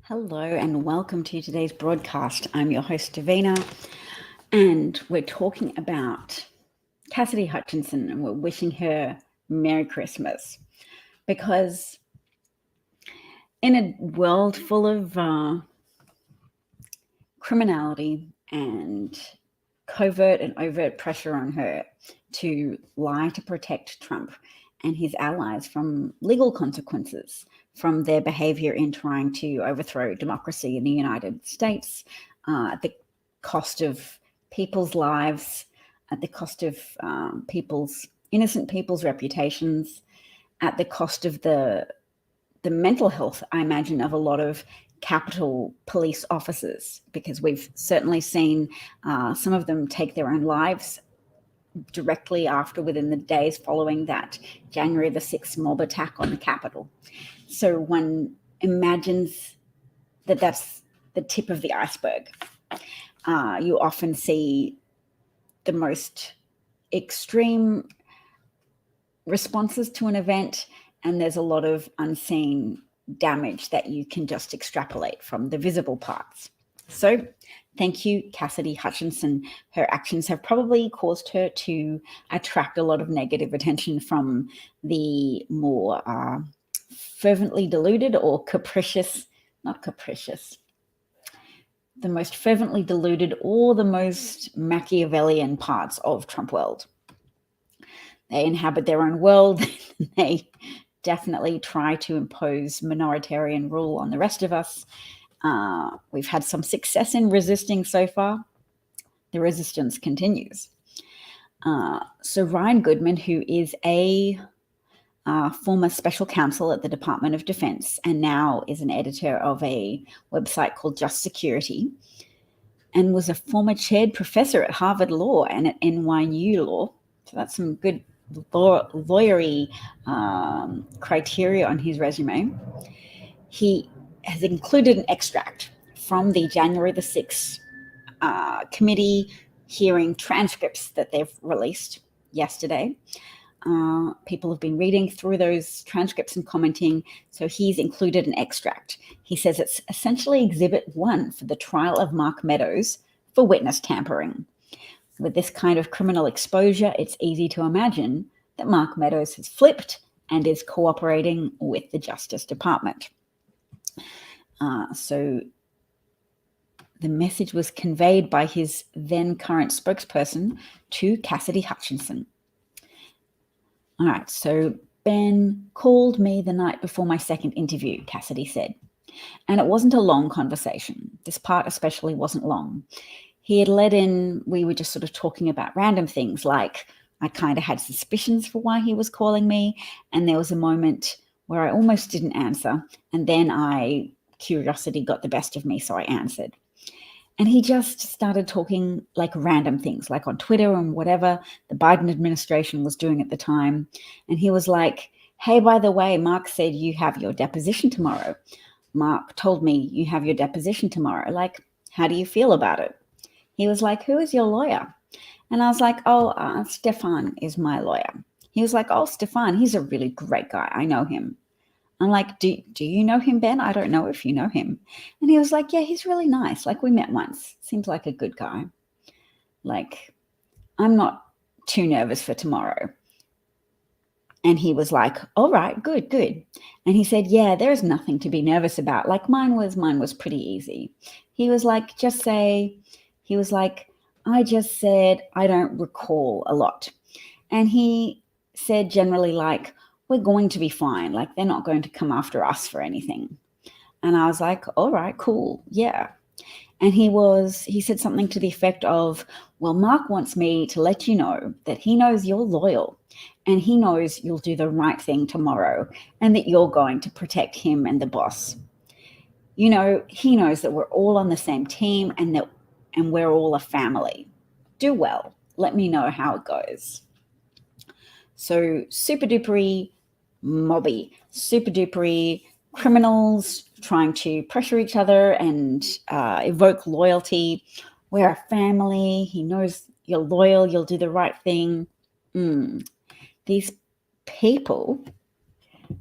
Hello and welcome to today's broadcast. I'm your host, Davina, and we're talking about Cassidy Hutchinson and we're wishing her Merry Christmas because in a world full of criminality and covert and overt pressure on her to lie to protect Trump and his allies from legal consequences from their behavior in trying to overthrow democracy in the United States at the cost of people's lives, at the cost of innocent people's reputations, at the cost of the mental health, I imagine, of a lot of Capitol police officers, because we've certainly seen some of them take their own lives directly after, within the days following that January the 6th mob attack on the Capitol. So one imagines that that's the tip of the iceberg. You often see the most extreme responses to an event, and there's a lot of unseen damage that you can just extrapolate from the visible parts. So thank you, Cassidy Hutchinson. Her actions have probably caused her to attract a lot of negative attention from the more fervently deluded or capricious, not capricious, the most fervently deluded or the most Machiavellian parts of Trump world. They inhabit their own world. They definitely try to impose minoritarian rule on the rest of us. We've had some success in resisting so far. The resistance continues. So Ryan Goodman, who is a former special counsel at the Department of Defense and now is an editor of a website called Just Security, and was a former chaired professor at Harvard Law and at NYU Law. So that's some good lawyery criteria on his resume. He has included an extract from the January the 6th committee hearing transcripts that they've released yesterday. People have been reading through those transcripts and commenting, so he's included an extract. He says it's essentially Exhibit 1 for the trial of Mark Meadows for witness tampering. With this kind of criminal exposure, it's easy to imagine that Mark Meadows has flipped and is cooperating with the Justice Department. So the message was conveyed by his then current spokesperson to Cassidy Hutchinson. All right, so Ben called me the night before my second interview, Cassidy said. And it wasn't a long conversation. This part especially wasn't long. He had let in, we were just sort of talking about random things, like I kind of had suspicions for why he was calling me. And there was a moment where I almost didn't answer. And then curiosity got the best of me, so I answered. And he just started talking like random things, like on Twitter and whatever the Biden administration was doing at the time. And he was like, hey, by the way, Mark said you have your deposition tomorrow. Mark told me you have your deposition tomorrow. Like, how do you feel about it? He was like, who is your lawyer? And I was like, Stefan is my lawyer. He was like, oh, Stefan, he's a really great guy. I know him. I'm like, do you know him, Ben? I don't know if you know him. And he was like, yeah, he's really nice. Like, we met once. Seems like a good guy. Like, I'm not too nervous for tomorrow. And he was like, all right, good. And he said, yeah, there's nothing to be nervous about. Like, mine was pretty easy. He was like, I just said, I don't recall a lot. And he said generally like, we're going to be fine. Like, they're not going to come after us for anything. And I was like, all right, cool. Yeah. And he said something to the effect of, well, Mark wants me to let you know that he knows you're loyal and he knows you'll do the right thing tomorrow and that you're going to protect him and the boss. You know, he knows that we're all on the same team and we're all a family. Do well. Let me know how it goes. So super dupery mobby, super dupery criminals trying to pressure each other and evoke loyalty. We're a family. He knows you're loyal. You'll do the right thing. These people,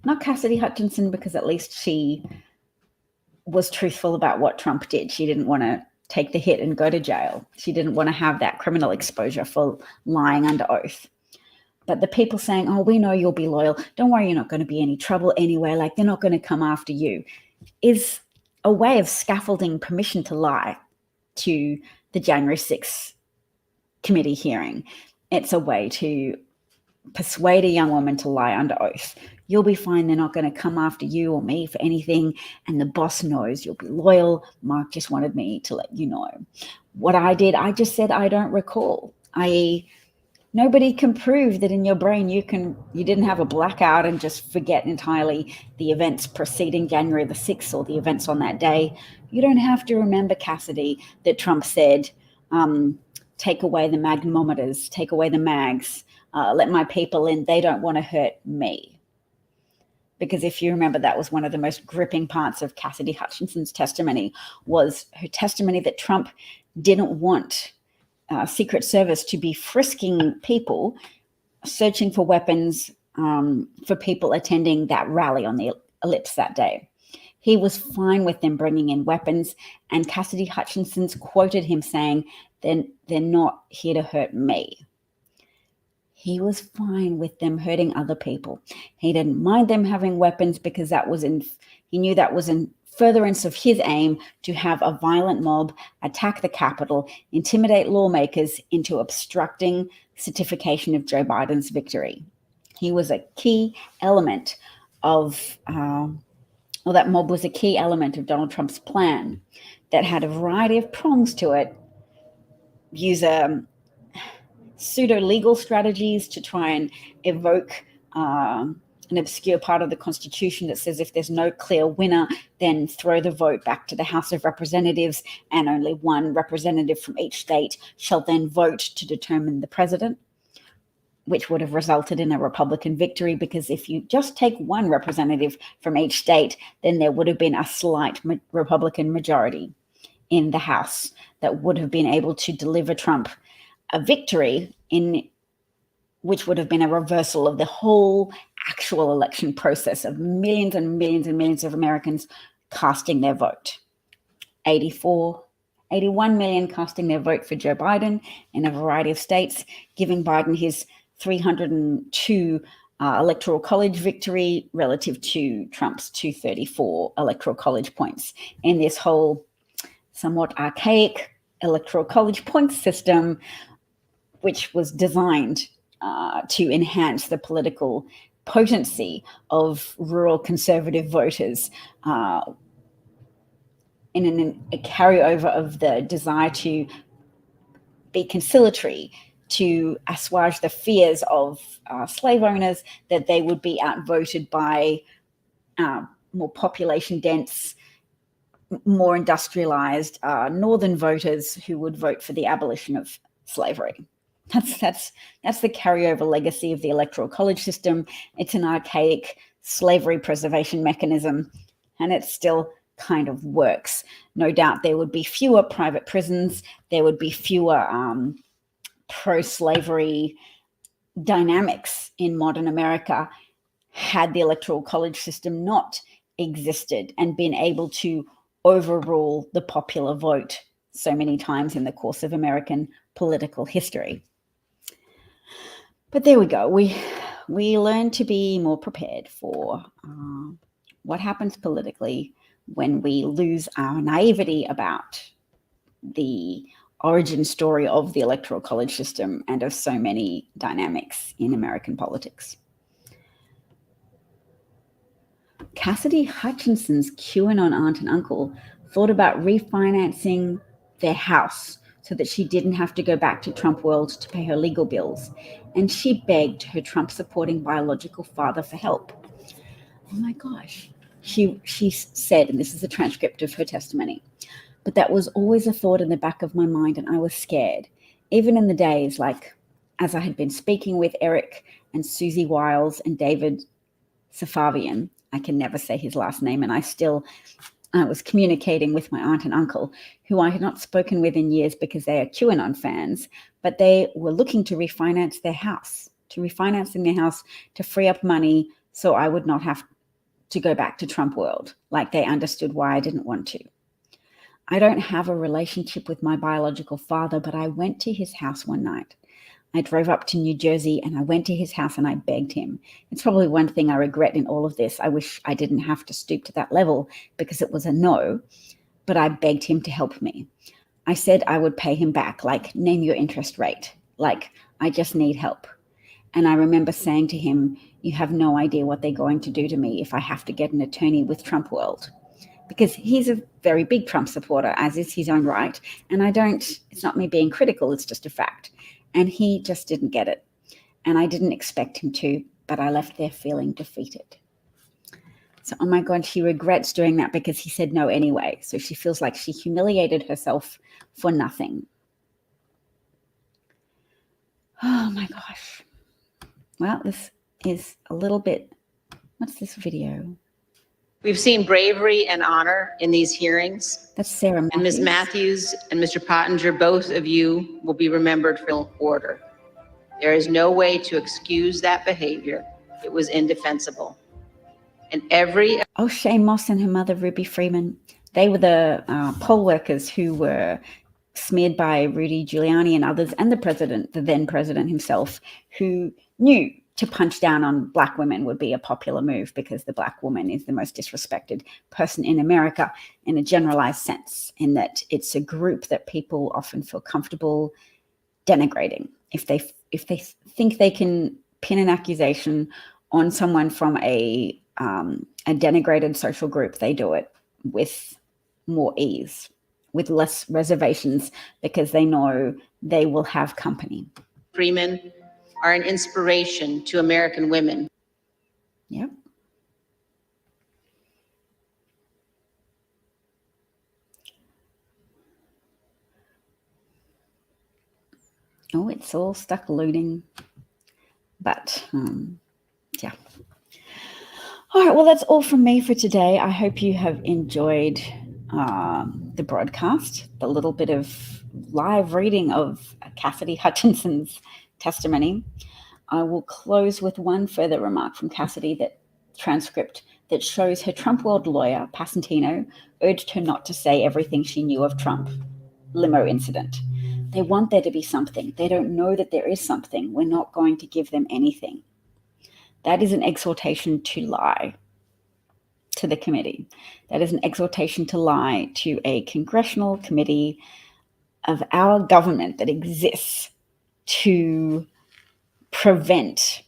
not Cassidy Hutchinson, because at least she was truthful about what Trump did. She didn't want to take the hit and go to jail. She didn't want to have that criminal exposure for lying under oath. But the people saying, oh, we know you'll be loyal. Don't worry, you're not going to be any trouble anyway. Like, they're not going to come after you, is a way of scaffolding permission to lie to the January 6th committee hearing. It's a way to persuade a young woman to lie under oath. You'll be fine. They're not going to come after you or me for anything. And the boss knows you'll be loyal. Mark just wanted me to let you know. What I did, I just said, I don't recall. Nobody can prove that in your brain you didn't have a blackout and just forget entirely the events preceding January the 6th or the events on that day. You don't have to remember, Cassidy, that Trump said, take away the magnemometers, take away the mags, let my people in. They don't want to hurt me. Because if you remember, that was one of the most gripping parts of Cassidy Hutchinson's testimony, was her testimony that Trump didn't want Secret Service to be frisking people, searching for weapons for people attending that rally on the ellipse that day. He was fine with them bringing in weapons, and Cassidy Hutchinson's quoted him saying, they're not here to hurt me. He was fine with them hurting other people. He didn't mind them having weapons because he knew that was in furtherance of his aim to have a violent mob attack the Capitol, intimidate lawmakers into obstructing certification of Joe Biden's victory. He was a key element that mob was a key element of Donald Trump's plan that had a variety of prongs to it. Use pseudo-legal strategies to try and evoke an obscure part of the Constitution that says if there's no clear winner, then throw the vote back to the House of Representatives, and only one representative from each state shall then vote to determine the president, which would have resulted in a Republican victory, because if you just take one representative from each state, then there would have been a slight Republican majority in the House that would have been able to deliver Trump a victory which would have been a reversal of the whole actual election process of millions and millions and millions of Americans casting their vote. 81 million casting their vote for Joe Biden in a variety of states, giving Biden his 302 electoral college victory relative to Trump's 234 electoral college points in this whole somewhat archaic electoral college points system, which was designed to enhance the political potency of rural conservative voters in a carryover of the desire to be conciliatory, to assuage the fears of slave owners that they would be outvoted by more population-dense, more industrialized northern voters who would vote for the abolition of slavery. That's the carryover legacy of the electoral college system. It's an archaic slavery preservation mechanism, and it still kind of works. No doubt there would be fewer private prisons. There would be fewer pro-slavery dynamics in modern America had the electoral college system not existed and been able to overrule the popular vote so many times in the course of American political history. But there we go. We learn to be more prepared for what happens politically when we lose our naivety about the origin story of the electoral college system and of so many dynamics in American politics. Cassidy Hutchinson's QAnon aunt and uncle thought about refinancing their house so that she didn't have to go back to Trump World to pay her legal bills. And she begged her Trump-supporting biological father for help. Oh my gosh. She said, and this is a transcript of her testimony, but that was always a thought in the back of my mind, and I was scared. Even in the days, like as I had been speaking with Eric and Susie Wiles and David Safavian, I can never say his last name, and I was communicating with my aunt and uncle, who I had not spoken with in years because they are QAnon fans, but they were looking to refinancing their house to free up money so I would not have to go back to Trump world, like they understood why I didn't want to. I don't have a relationship with my biological father, but I went to his house one night. I drove up to New Jersey and I went to his house and I begged him. It's probably one thing I regret in all of this. I wish I didn't have to stoop to that level because it was a no, but I begged him to help me. I said I would pay him back, like, name your interest rate. Like, I just need help. And I remember saying to him, you have no idea what they're going to do to me if I have to get an attorney with Trump world. Because he's a very big Trump supporter, as is his own right. And it's not me being critical, it's just a fact. And he just didn't get it. And I didn't expect him to, but I left there feeling defeated. So, oh my God, she regrets doing that because he said no anyway. So she feels like she humiliated herself for nothing. Oh my gosh. Well, this is a little bit, what's this video? We've seen bravery and honor in these hearings. That's Sarah Matthews. And Ms. Matthews and Mr. Pottinger, both of you will be remembered for order. There is no way to excuse that behavior. It was indefensible. And Oh, Shane Moss and her mother, Ruby Freeman, they were the poll workers who were smeared by Rudy Giuliani and others, and the then president himself, who knew to punch down on Black women would be a popular move because the Black woman is the most disrespected person in America in a generalized sense, in that it's a group that people often feel comfortable denigrating. If they think they can pin an accusation on someone from a denigrated social group, they do it with more ease, with less reservations, because they know they will have company. Freeman are an inspiration to American women. Yep. Oh, it's all stuck loading. But, yeah. All right, well, that's all from me for today. I hope you have enjoyed the broadcast, the little bit of live reading of Cassidy Hutchinson's testimony. I will close with one further remark from Cassidy, that transcript that shows her Trump world lawyer, Passantino, urged her not to say everything she knew of Trump limo incident. They want there to be something. They don't know that there is something. We're not going to give them anything. That is an exhortation to lie to the committee. That is an exhortation to lie to a congressional committee of our government that exists to prevent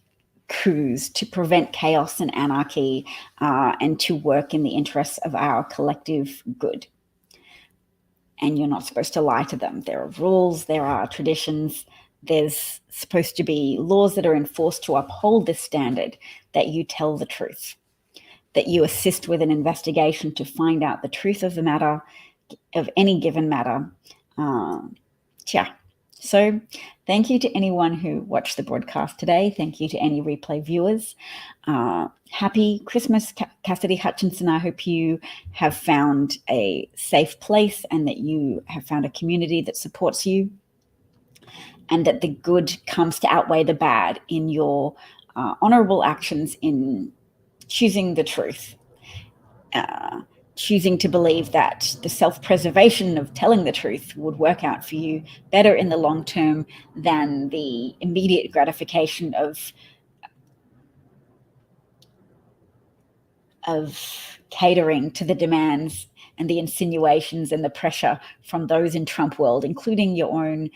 coups, to prevent chaos and anarchy, and to work in the interests of our collective good. And you're not supposed to lie to them. There are rules, there are traditions, there's supposed to be laws that are enforced to uphold this standard, that you tell the truth, that you assist with an investigation to find out the truth of the matter, of any given matter. So thank you to anyone who watched the broadcast today. Thank you to any replay viewers. Happy Christmas, Cassidy Hutchinson. I hope you have found a safe place and that you have found a community that supports you, and that the good comes to outweigh the bad in your honorable actions in choosing the truth. Choosing to believe that the self-preservation of telling the truth would work out for you better in the long term than the immediate gratification of catering to the demands and the insinuations and the pressure from those in Trump world, including your own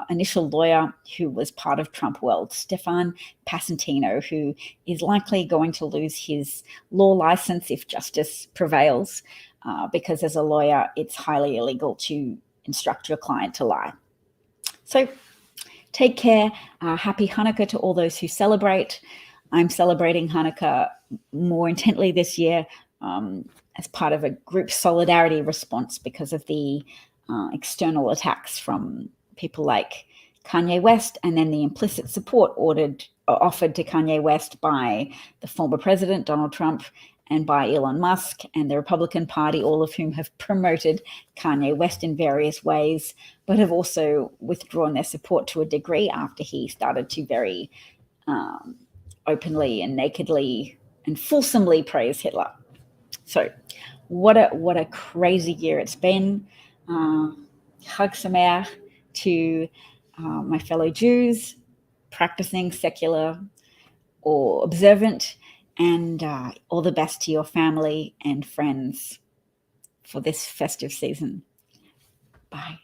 initial lawyer who was part of Trump world, Stefan Passantino, who is likely going to lose his law license if justice prevails, because as a lawyer, it's highly illegal to instruct your client to lie. So take care. Happy Hannukah to all those who celebrate. I'm celebrating Hannukah more intently this year as part of a group solidarity response because of the external attacks from people like Kanye West, and then the implicit support offered to Kanye West by the former president, Donald Trump, and by Elon Musk and the Republican Party, all of whom have promoted Kanye West in various ways, but have also withdrawn their support to a degree after he started to very openly and nakedly and fulsomely praise Hitler. So what a crazy year it's been. Chag Sameach to my fellow Jews, practicing secular or observant, and all the best to your family and friends for this festive season. Bye.